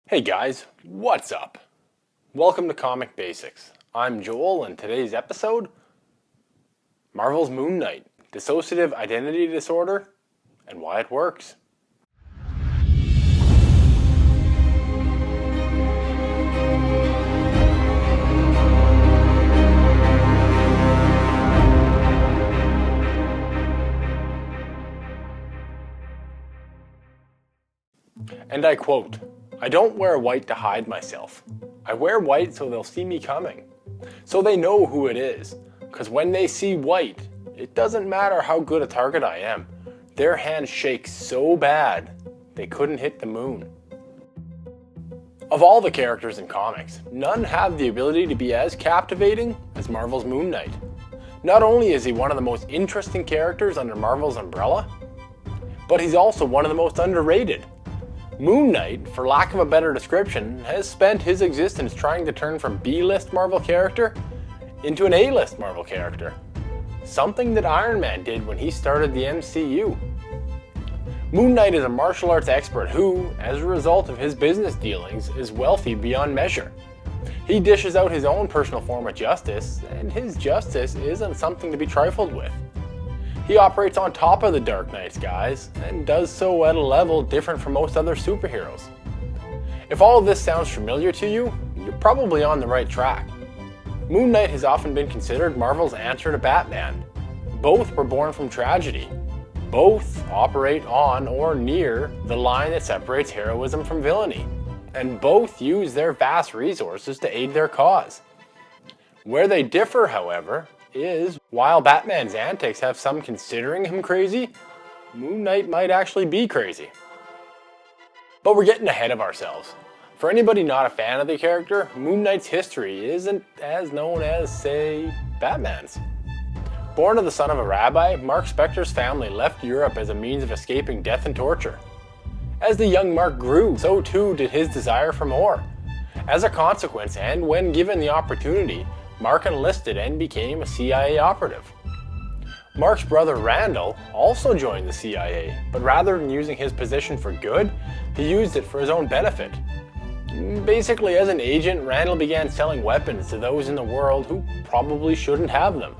Hey guys, what's up? Welcome to Comic Basics. I'm Joel, and today's episode, Marvel's Moon Knight, Dissociative Identity Disorder, and why it works. And I quote, "I don't wear white to hide myself. I wear white so they'll see me coming. So they know who it is. Because when they see white, it doesn't matter how good a target I am. Their hands shake so bad, they couldn't hit the moon." Of all the characters in comics, none have the ability to be as captivating as Marvel's Moon Knight. Not only is he one of the most interesting characters under Marvel's umbrella, but he's also one of the most underrated. Moon Knight, for lack of a better description, has spent his existence trying to turn from B-list Marvel character into an A-list Marvel character. Something that Iron Man did when he started the MCU. Moon Knight is a martial arts expert who, as a result of his business dealings, is wealthy beyond measure. He dishes out his own personal form of justice, and his justice isn't something to be trifled with. He operates on top of the Dark Knight skies, and does so at a level different from most other superheroes. If all of this sounds familiar to you, you're probably on the right track. Moon Knight has often been considered Marvel's answer to Batman. Both were born from tragedy. Both operate on or near the line that separates heroism from villainy. And both use their vast resources to aid their cause. Where they differ, however, is, while Batman's antics have some considering him crazy, Moon Knight might actually be crazy. But we're getting ahead of ourselves. For anybody not a fan of the character, Moon Knight's history isn't as known as, say, Batman's. Born to the son of a rabbi, Mark Spector's family left Europe as a means of escaping death and torture. As the young Mark grew, so too did his desire for more. As a consequence, and when given the opportunity, Mark enlisted and became a CIA operative. Mark's brother Randall also joined the CIA, but rather than using his position for good, he used it for his own benefit. Basically, as an agent, Randall began selling weapons to those in the world who probably shouldn't have them.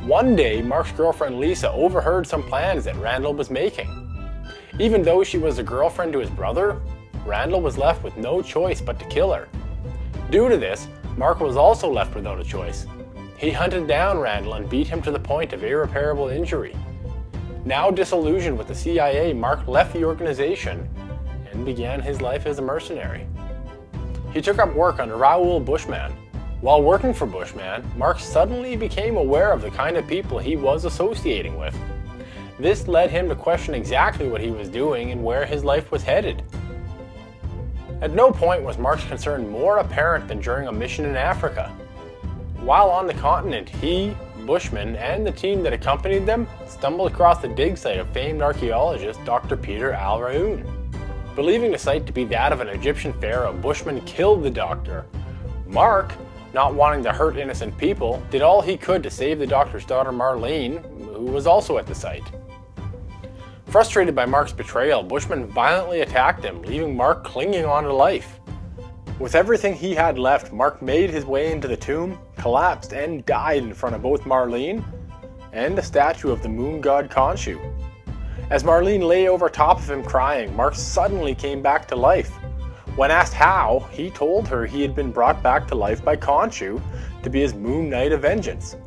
One day, Mark's girlfriend Lisa overheard some plans that Randall was making. Even though she was a girlfriend to his brother, Randall was left with no choice but to kill her. Due to this, Mark was also left without a choice. He hunted down Randall and beat him to the point of irreparable injury. Now disillusioned with the CIA, Mark left the organization and began his life as a mercenary. He took up work under Raoul Bushman. While working for Bushman, Mark suddenly became aware of the kind of people he was associating with. This led him to question exactly what he was doing and where his life was headed. At no point was Mark's concern more apparent than during a mission in Africa. While on the continent, he, Bushman, and the team that accompanied them stumbled across the dig site of famed archaeologist Dr. Peter Al-Raoun. Believing the site to be that of an Egyptian pharaoh, Bushman killed the doctor. Mark, not wanting to hurt innocent people, did all he could to save the doctor's daughter Marlene, who was also at the site. Frustrated by Mark's betrayal, Bushman violently attacked him, leaving Mark clinging on to life. With everything he had left, Mark made his way into the tomb, collapsed, and died in front of both Marlene and a statue of the moon god Khonshu. As Marlene lay over top of him crying, Mark suddenly came back to life. When asked how, he told her he had been brought back to life by Khonshu to be his Moon Knight of vengeance.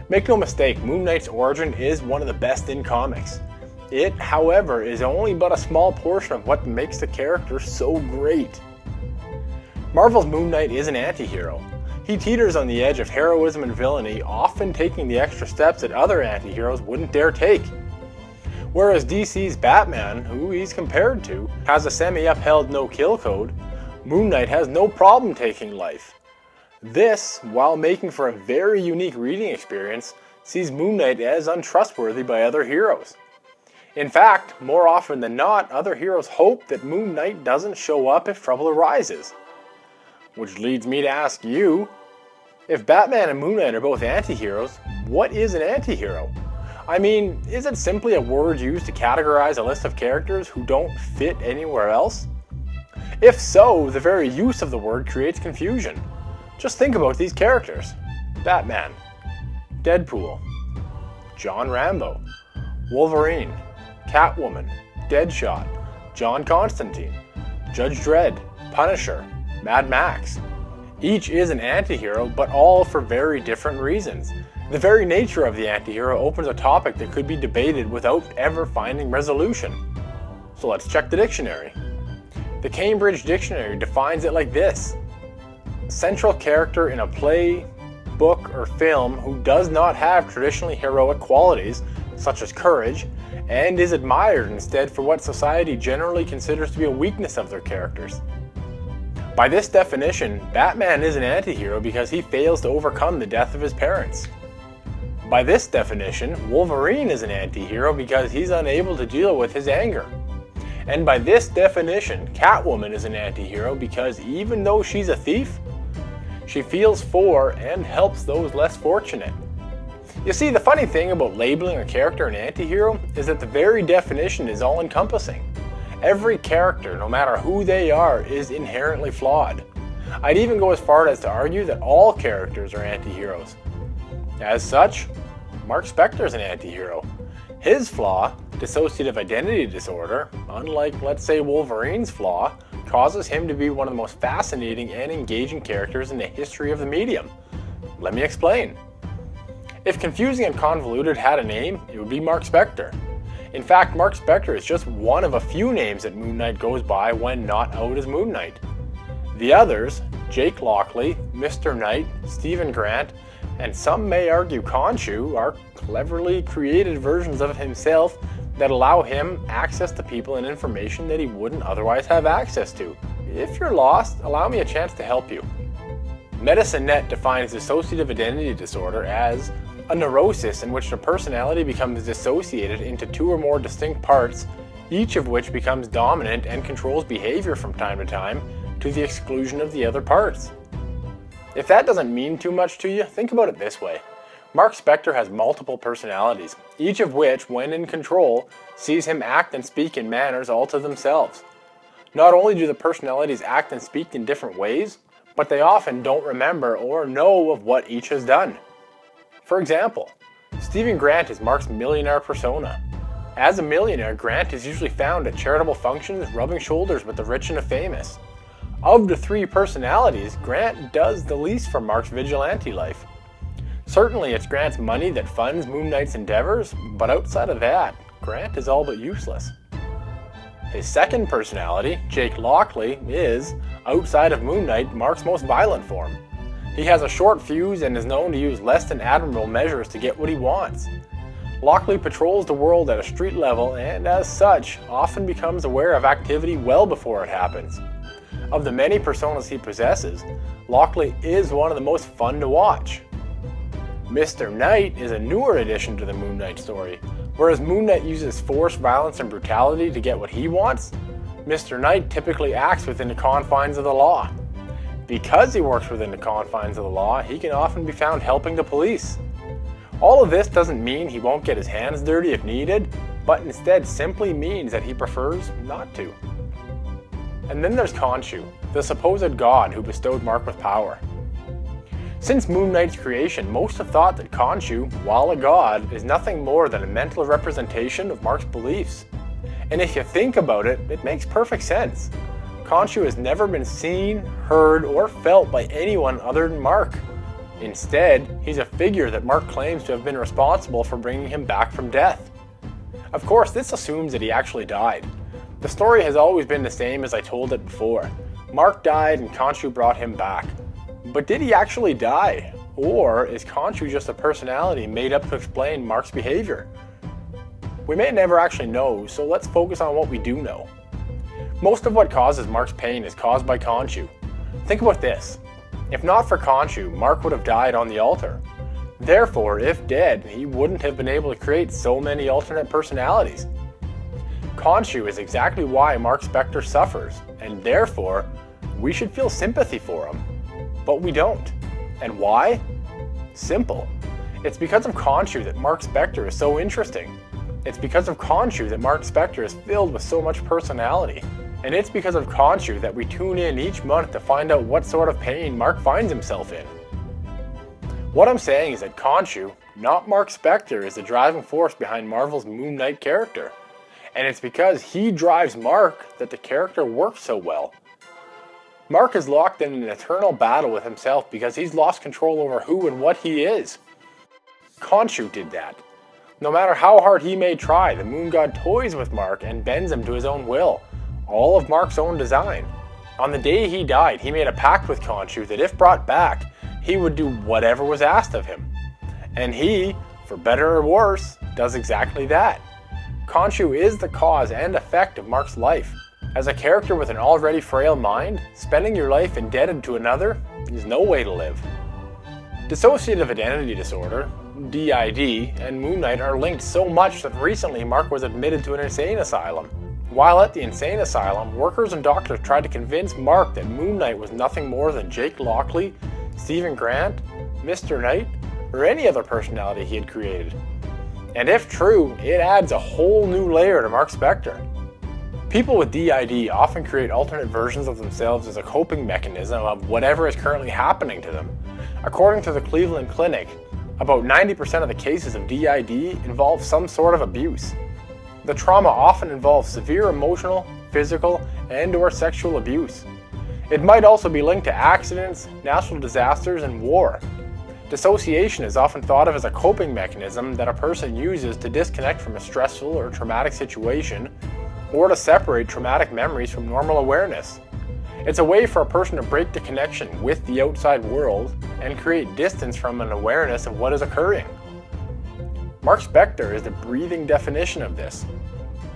Make no mistake, Moon Knight's origin is one of the best in comics. It, however, is only but a small portion of what makes the character so great. Marvel's Moon Knight is an anti-hero. He teeters on the edge of heroism and villainy, often taking the extra steps that other anti-heroes wouldn't dare take. Whereas DC's Batman, who he's compared to, has a semi-upheld no-kill code, Moon Knight has no problem taking life. This, while making for a very unique reading experience, sees Moon Knight as untrustworthy by other heroes. In fact, more often than not, other heroes hope that Moon Knight doesn't show up if trouble arises. Which leads me to ask you, if Batman and Moon Knight are both anti-heroes, what is an anti-hero? I mean, is it simply a word used to categorize a list of characters who don't fit anywhere else? If so, the very use of the word creates confusion. Just think about these characters: Batman, Deadpool, John Rambo, Wolverine, Catwoman, Deadshot, John Constantine, Judge Dredd, Punisher, Mad Max. Each is an anti-hero, but all for very different reasons. The very nature of the anti-hero opens a topic that could be debated without ever finding resolution. So let's check the dictionary. The Cambridge Dictionary defines it like this: central character in a play, book, or film who does not have traditionally heroic qualities, such as courage, and is admired instead for what society generally considers to be a weakness of their characters. By this definition, Batman is an anti-hero because he fails to overcome the death of his parents. By this definition, Wolverine is an anti-hero because he's unable to deal with his anger. And by this definition, Catwoman is an anti-hero because even though she's a thief, she feels for and helps those less fortunate. You see, the funny thing about labeling a character an anti-hero is that the very definition is all-encompassing. Every character, no matter who they are, is inherently flawed. I'd even go as far as to argue that all characters are anti-heroes. As such, Mark Spector is an anti-hero. His flaw, dissociative identity disorder, unlike, let's say, Wolverine's flaw, causes him to be one of the most fascinating and engaging characters in the history of the medium. Let me explain. If confusing and convoluted had a name, it would be Mark Spector. In fact, Mark Spector is just one of a few names that Moon Knight goes by when not out as Moon Knight. The others, Jake Lockley, Mr. Knight, Stephen Grant, and some may argue Khonshu, are cleverly created versions of himself that allow him access to people and information that he wouldn't otherwise have access to. If you're lost, allow me a chance to help you. MedicineNet defines dissociative identity disorder as a neurosis in which the personality becomes dissociated into two or more distinct parts, each of which becomes dominant and controls behavior from time to time to the exclusion of the other parts. If that doesn't mean too much to you, think about it this way. Mark Spector has multiple personalities, each of which, when in control, sees him act and speak in manners all to themselves. Not only do the personalities act and speak in different ways, but they often don't remember or know of what each has done. For example, Stephen Grant is Mark's millionaire persona. As a millionaire, Grant is usually found at charitable functions rubbing shoulders with the rich and the famous. Of the three personalities, Grant does the least for Mark's vigilante life. Certainly it's Grant's money that funds Moon Knight's endeavors, but outside of that, Grant is all but useless. His second personality, Jake Lockley, is, outside of Moon Knight, Mark's most violent form. He has a short fuse and is known to use less than admirable measures to get what he wants. Lockley patrols the world at a street level and, as such, often becomes aware of activity well before it happens. Of the many personas he possesses, Lockley is one of the most fun to watch. Mr. Knight is a newer addition to the Moon Knight story. Whereas Moon Knight uses force, violence, and brutality to get what he wants, Mr. Knight typically acts within the confines of the law. Because he works within the confines of the law, he can often be found helping the police. All of this doesn't mean he won't get his hands dirty if needed, but instead simply means that he prefers not to. And then there's Khonshu, the supposed god who bestowed Mark with power. Since Moon Knight's creation, most have thought that Khonshu, while a god, is nothing more than a mental representation of Mark's beliefs. And if you think about it, it makes perfect sense. Khonshu has never been seen, heard, or felt by anyone other than Mark. Instead, he's a figure that Mark claims to have been responsible for bringing him back from death. Of course, this assumes that he actually died. The story has always been the same as I told it before. Mark died and Khonshu brought him back. But did he actually die? Or is Khonshu just a personality made up to explain Mark's behavior? We may never actually know, so let's focus on what we do know. Most of what causes Mark's pain is caused by Khonshu. Think about this. If not for Khonshu, Mark would have died on the altar. Therefore, if dead, he wouldn't have been able to create so many alternate personalities. Khonshu is exactly why Mark Spector suffers, and therefore, we should feel sympathy for him. But we don't. And why? Simple. It's because of Khonshu that Mark Spector is so interesting. It's because of Khonshu that Mark Spector is filled with so much personality. And it's because of Khonshu that we tune in each month to find out what sort of pain Mark finds himself in. What I'm saying is that Khonshu, not Mark Spector, is the driving force behind Marvel's Moon Knight character. And it's because he drives Mark that the character works so well. Mark is locked in an eternal battle with himself because he's lost control over who and what he is. Khonshu did that. No matter how hard he may try, the Moon God toys with Mark and bends him to his own will, all of Mark's own design. On the day he died, he made a pact with Khonshu that if brought back, he would do whatever was asked of him. And he, for better or worse, does exactly that. Khonshu is the cause and effect of Mark's life. As a character with an already frail mind, spending your life indebted to another is no way to live. Dissociative identity disorder, DID, and Moon Knight are linked so much that recently Mark was admitted to an insane asylum. While at the insane asylum, workers and doctors tried to convince Mark that Moon Knight was nothing more than Jake Lockley, Stephen Grant, Mr. Knight, or any other personality he had created. And if true, it adds a whole new layer to Mark Spector. People with DID often create alternate versions of themselves as a coping mechanism of whatever is currently happening to them. According to the Cleveland Clinic, about 90% of the cases of DID involve some sort of abuse. The trauma often involves severe emotional, physical, and/or sexual abuse. It might also be linked to accidents, natural disasters, and war. Dissociation is often thought of as a coping mechanism that a person uses to disconnect from a stressful or traumatic situation, or to separate traumatic memories from normal awareness. It's a way for a person to break the connection with the outside world and create distance from an awareness of what is occurring. Mark Spector is the breathing definition of this.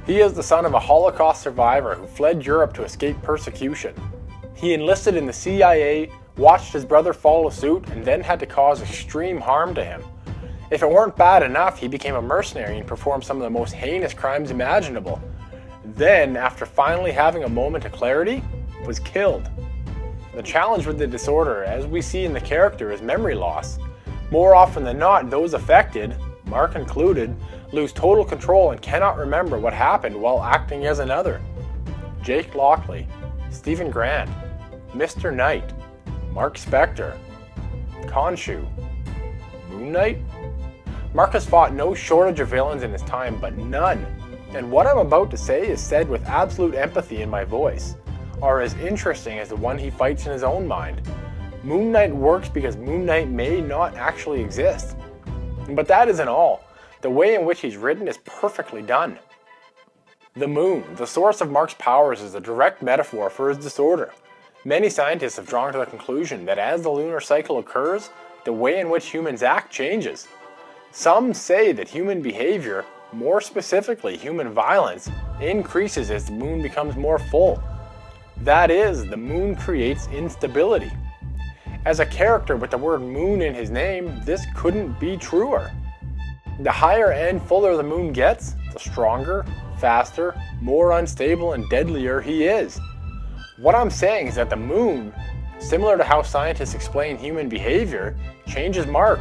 He is the son of a Holocaust survivor who fled Europe to escape persecution. He enlisted in the CIA, watched his brother follow suit, and then had to cause extreme harm to him. If it weren't bad enough, he became a mercenary and performed some of the most heinous crimes imaginable. Then, after finally having a moment of clarity, was killed. The challenge with the disorder, as we see in the character, is memory loss. More often than not, those affected, Mark included, lose total control and cannot remember what happened while acting as another. Jake Lockley, Stephen Grant, Mr. Knight, Mark Spector, Khonshu, Moon Knight? Mark has fought no shortage of villains in his time, but none, and what I'm about to say is said with absolute empathy in my voice, are as interesting as the one he fights in his own mind. Moon Knight works because Moon Knight may not actually exist. But that isn't all. The way in which he's written is perfectly done. The moon, the source of Mark's powers, is a direct metaphor for his disorder. Many scientists have drawn to the conclusion that as the lunar cycle occurs, the way in which humans act changes. Some say that human behavior, more specifically human violence, increases as the moon becomes more full. That is, the moon creates instability. As a character with the word moon in his name, this couldn't be truer. The higher and fuller the moon gets, the stronger, faster, more unstable, and deadlier he is. What I'm saying is that the moon, similar to how scientists explain human behavior, changes Mark.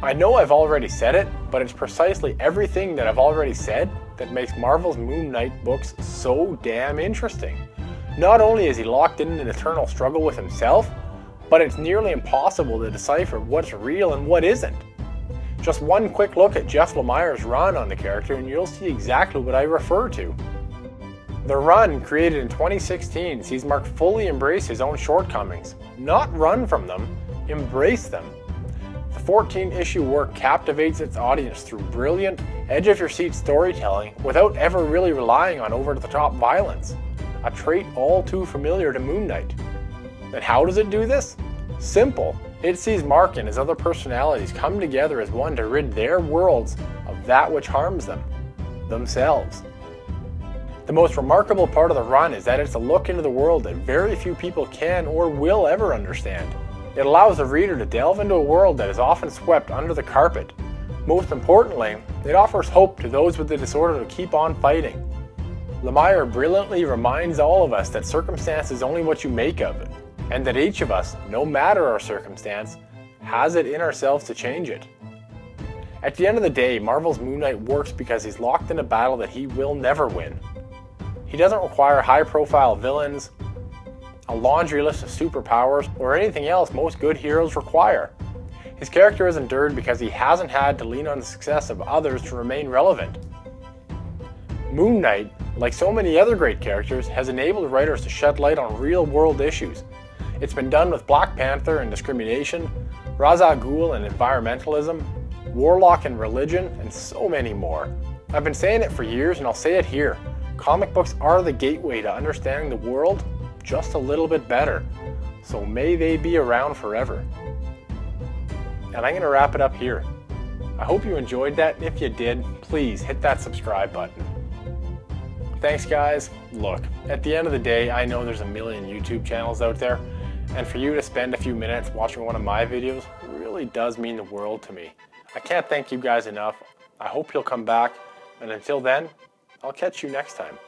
I know I've already said it, but it's precisely everything that I've already said that makes Marvel's Moon Knight books so damn interesting. Not only is he locked in an eternal struggle with himself, but it's nearly impossible to decipher what's real and what isn't. Just one quick look at Jeff Lemire's run on the character and you'll see exactly what I refer to. The run, created in 2016, sees Mark fully embrace his own shortcomings. Not run from them, embrace them. The 14-issue work captivates its audience through brilliant, edge-of-your-seat storytelling without ever really relying on over-the-top violence, a trait all too familiar to Moon Knight. And how does it do this? Simple. It sees Mark and his other personalities come together as one to rid their worlds of that which harms them, themselves. The most remarkable part of the run is that it's a look into the world that very few people can or will ever understand. It allows the reader to delve into a world that is often swept under the carpet. Most importantly, it offers hope to those with the disorder to keep on fighting. Lemire brilliantly reminds all of us that circumstance is only what you make of it, and that each of us, no matter our circumstance, has it in ourselves to change it. At the end of the day, Marvel's Moon Knight works because he's locked in a battle that he will never win. He doesn't require high-profile villains, a laundry list of superpowers, or anything else most good heroes require. His character is endured because he hasn't had to lean on the success of others to remain relevant. Moon Knight, like so many other great characters, has enabled writers to shed light on real-world issues. It's been done with Black Panther and discrimination, Ra's al Ghul and environmentalism, Warlock and religion, and so many more. I've been saying it for years and I'll say it here. Comic books are the gateway to understanding the world just a little bit better. So may they be around forever. And I'm going to wrap it up here. I hope you enjoyed that, and if you did, please hit that subscribe button. Thanks guys. Look, at the end of the day, I know there's a million YouTube channels out there, and for you to spend a few minutes watching one of my videos really does mean the world to me. I can't thank you guys enough. I hope you'll come back, and until then, I'll catch you next time.